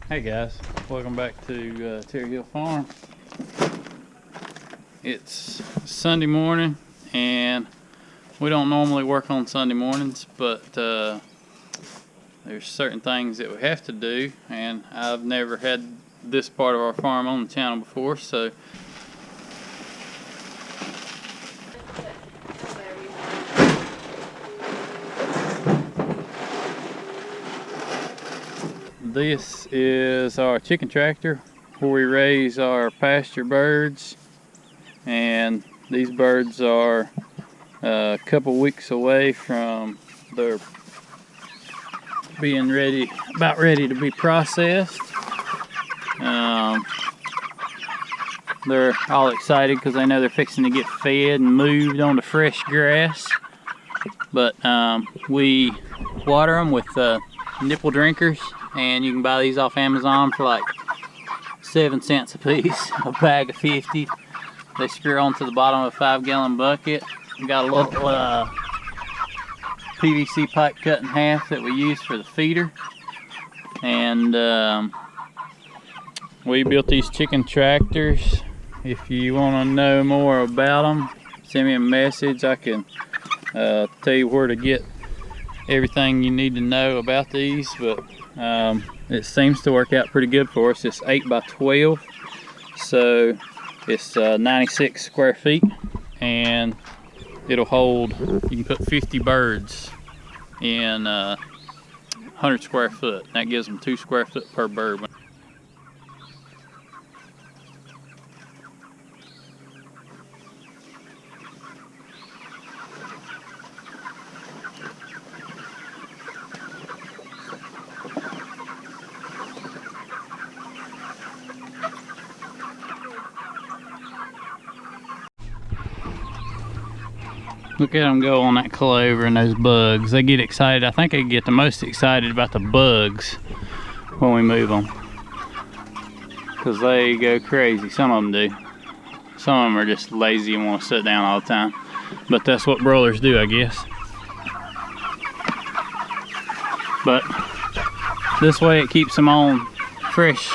Hey guys, welcome back to Terry Hill Farm. It's Sunday morning and we don't normally work on Sunday mornings, but there's certain things that we have to do, and I've never had this part of our farm on the channel before, so this is our chicken tractor where we raise our pasture birds, and these birds are a couple weeks away from their being about ready to be processed. They're all excited because they know they're fixing to get fed and moved onto fresh grass. But we water them with nipple drinkers, and you can buy these off Amazon for like 7 cents a piece, a bag of 50. They screw onto the bottom of a 5-gallon bucket. We got a little PVC pipe cut in half that we use for the feeder, and we built these chicken tractors. If you want to know more about them, send me a message. I can tell you where to get everything you need to know about these, but it seems to work out pretty good for us. It's 8 by 12, so it's 96 square feet, and it'll hold, you can put 50 birds in 100 square foot. That gives them 2 square foot per bird. Look at them go on that clover and those bugs. They get excited. I think they get the most excited about the bugs when we move them, because they go crazy. Some of them do. Some of them are just lazy and want to sit down all the time. But that's what broilers do, I guess. But this way it keeps them on fresh,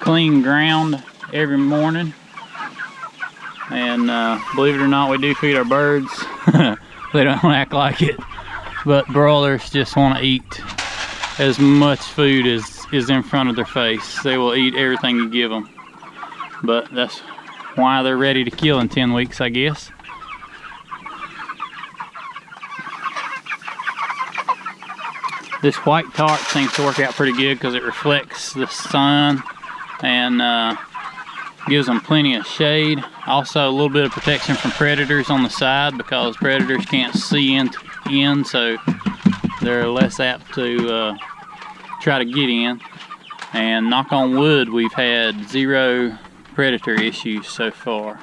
clean ground every morning. And believe it or not, we do feed our birds. They don't act like it, but broilers just want to eat as much food as is in front of their face. They will eat everything you give them, but that's why they're ready to kill in 10 weeks, I guess. This white tarp seems to work out pretty good because it reflects the sun and gives them plenty of shade. Also a little bit of protection from predators on the side, because predators can't see in, so they're less apt to try to get in. And knock on wood, we've had 0 predator issues so far.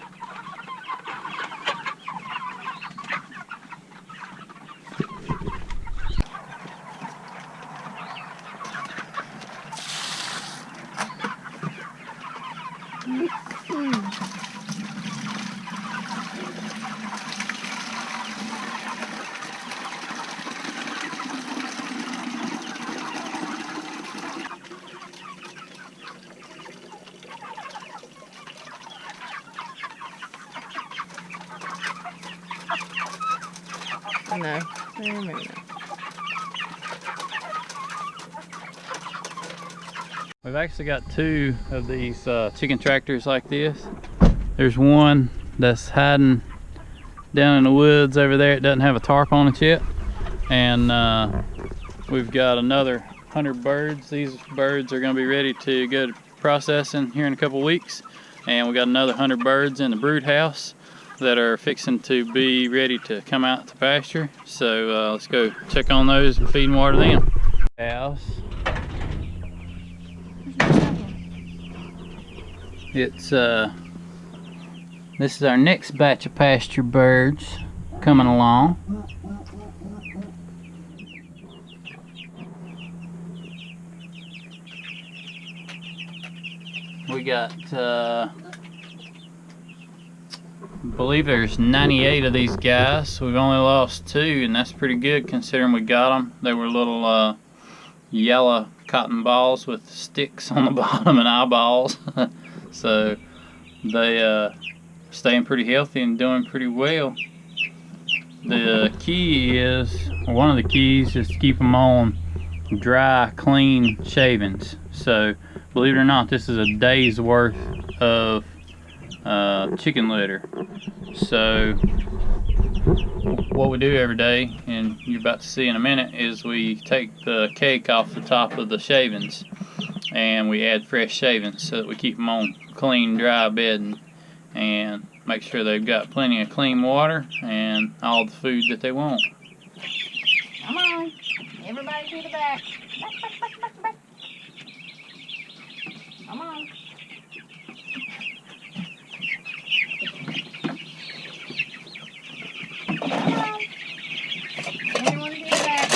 No, maybe not. We've actually got 2 of these chicken tractors like this. There's one that's hiding down in the woods over there. It doesn't have a tarp on it yet. And we've got another 100 birds. These birds are going to be ready to go to processing here in a couple weeks. And we got another 100 birds in the brood house that are fixing to be ready to come out to pasture. So let's go check on those and feed and water them. House. It's this is our next batch of pasture birds coming along. We got I believe there's 98 of these guys. We've only lost 2, and that's pretty good considering we got them. They were little yellow cotton balls with sticks on the bottom and eyeballs. So they staying pretty healthy and doing pretty well. The key is, one of the keys is to keep them on dry, clean shavings. So believe it or not, this is a day's worth of chicken litter. So what we do every day, and you're about to see in a minute, is we take the cake off the top of the shavings and we add fresh shavings so that we keep them on clean, dry bedding, and make sure they've got plenty of clean water and all the food that they want. Come on, everybody to the back. Back. Come on. Everyone to the back.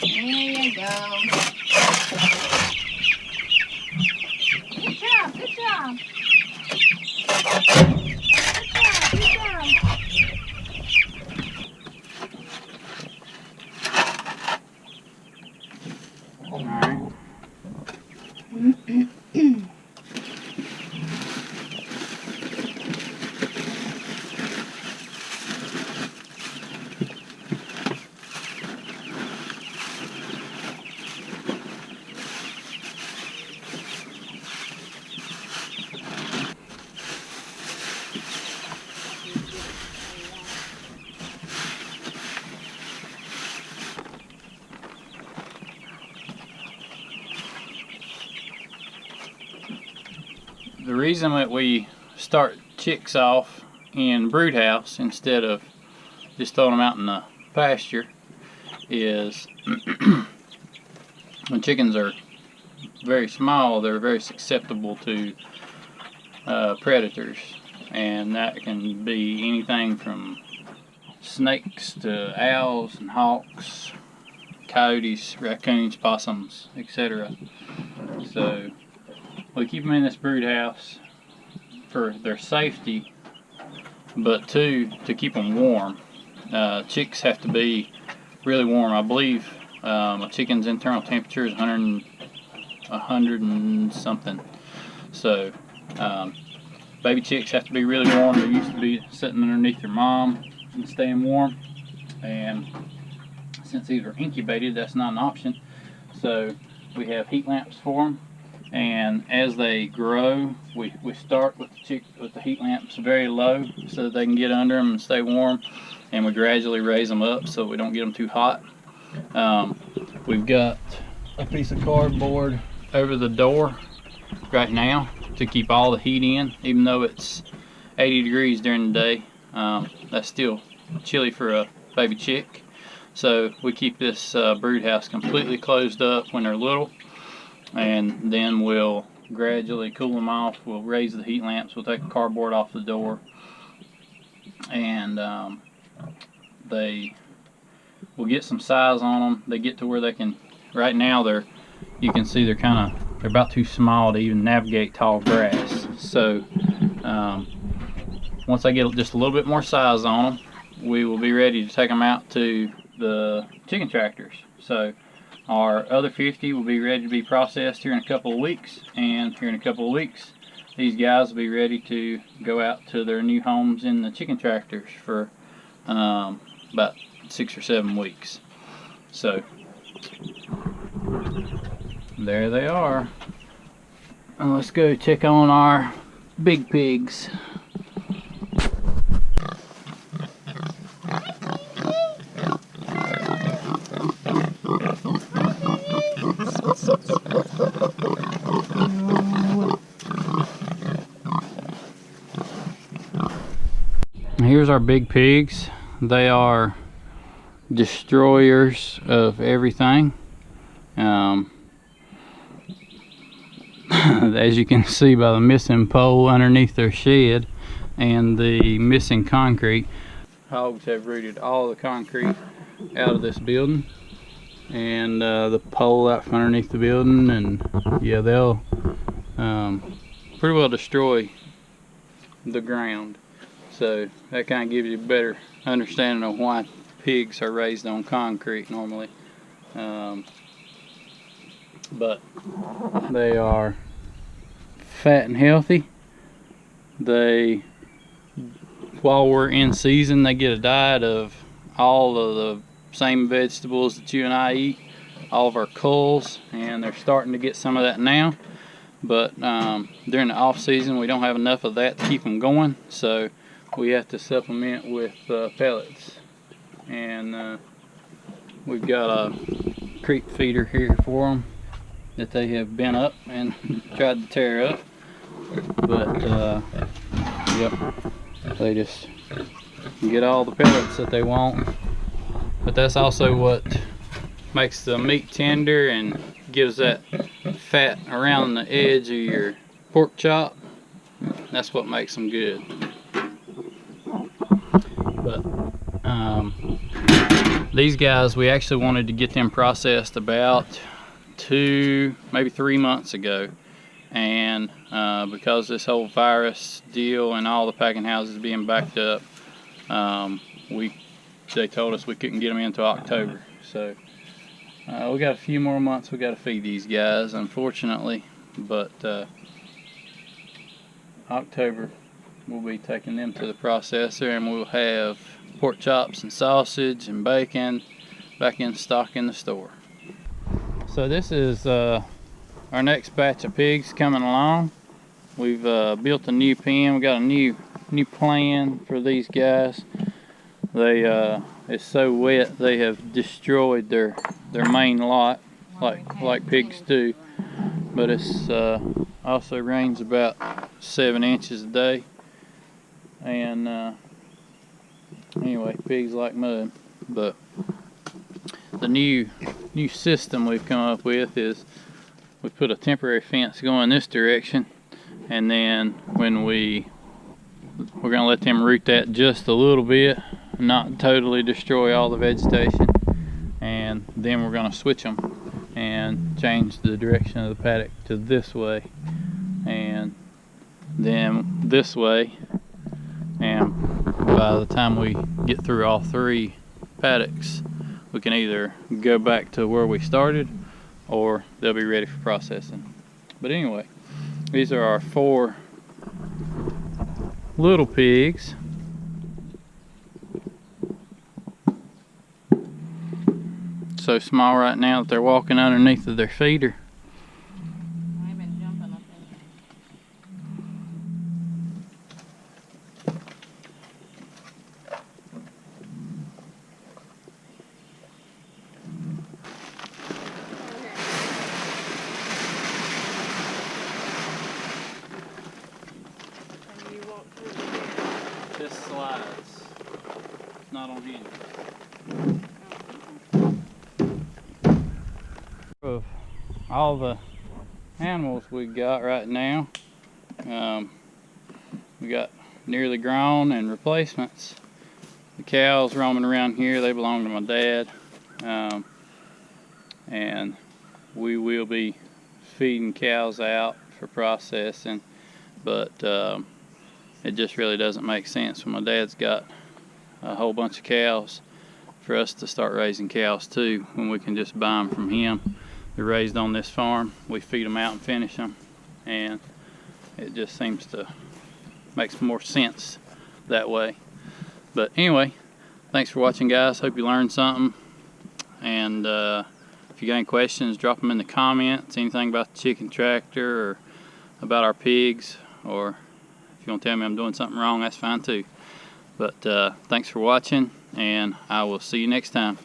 There you go. Good job, good job. Good job. All right. The reason that we start chicks off in brood house instead of just throwing them out in the pasture is when chickens are very small, they're very susceptible to predators, and that can be anything from snakes to owls and hawks, coyotes, raccoons, possums, etc. So we keep them in this brood house for their safety, but two, to keep them warm. Chicks have to be really warm. I believe a chicken's internal temperature is 100 and something. So baby chicks have to be really warm. They're used to be sitting underneath their mom and staying warm, and since these are incubated, that's not an option. So we have heat lamps for them. And as they grow, we start with the heat lamps very low so that they can get under them and stay warm, and we gradually raise them up so we don't get them too hot. We've got a piece of cardboard over the door right now to keep all the heat in, even though it's 80 degrees during the day. That's still chilly for a baby chick. So we keep this brood house completely closed up when they're little, and then we'll gradually cool them off. We'll raise the heat lamps, we'll take the cardboard off the door, and we'll get some size on them. They get to where they can, right now you can see they're about too small to even navigate tall grass. So once I get just a little bit more size on them, we will be ready to take them out to the chicken tractors. So our other 50 will be ready to be processed here in a couple of weeks, and here in a couple of weeks these guys will be ready to go out to their new homes in the chicken tractors for about 6 or 7 weeks. So there they are. And let's go check on our big pigs. Here's our big pigs. They are destroyers of everything. As you can see by the missing pole underneath their shed and the missing concrete, hogs have rooted all the concrete out of this building and the pole out from underneath the building, and yeah, they'll pretty well destroy the ground. So that kind of gives you a better understanding of why pigs are raised on concrete normally. But they are fat and healthy. While we're in season, they get a diet of all of the same vegetables that you and I eat, all of our culls, and they're starting to get some of that now. But during the off season, we don't have enough of that to keep them going, so we have to supplement with pellets. And we've got a creep feeder here for them that they have bent up and tried to tear up. But yep, they just get all the pellets that they want. But that's also what makes the meat tender and gives that fat around the edge of your pork chop. That's what makes them good. But these guys, we actually wanted to get them processed about 2, maybe 3 months ago, and because this whole virus deal and all the packing houses being backed up, they told us we couldn't get them into October. So we got a few more months we got to feed these guys, unfortunately. But October we'll be taking them to the processor, and we'll have pork chops and sausage and bacon back in stock in the store. So this is our next batch of pigs coming along. We've built a new pen. We got a new plan for these guys. It's so wet they have destroyed their main lot like pigs do. But it's also rains about 7 inches a day. And anyway, pigs like mud. But the new system we've come up with is we put a temporary fence going this direction, and then when we're gonna let them root that just a little bit, not totally destroy all the vegetation, and then we're gonna switch them and change the direction of the paddock to this way and then this way. And by the time we get through all 3 paddocks, we can either go back to where we started or they'll be ready for processing. But anyway, these are our 4 little pigs. So small right now that they're walking underneath of their feeder. I've been jumping up This slides. It's not on hinges. Of all the animals we got right now, we got nearly grown and replacements. The cows roaming around here, they belong to my dad, and we will be feeding cows out for processing, but it just really doesn't make sense when my dad's got a whole bunch of cows for us to start raising cows too, when we can just buy them from him. They're raised on this farm. We feed them out and finish them, and it just seems to make more sense that way. But anyway, thanks for watching, guys. Hope you learned something, and if you got any questions, drop them in the comments. Anything about the chicken tractor or about our pigs, or if you want to tell me I'm doing something wrong, that's fine too. But thanks for watching, and I will see you next time.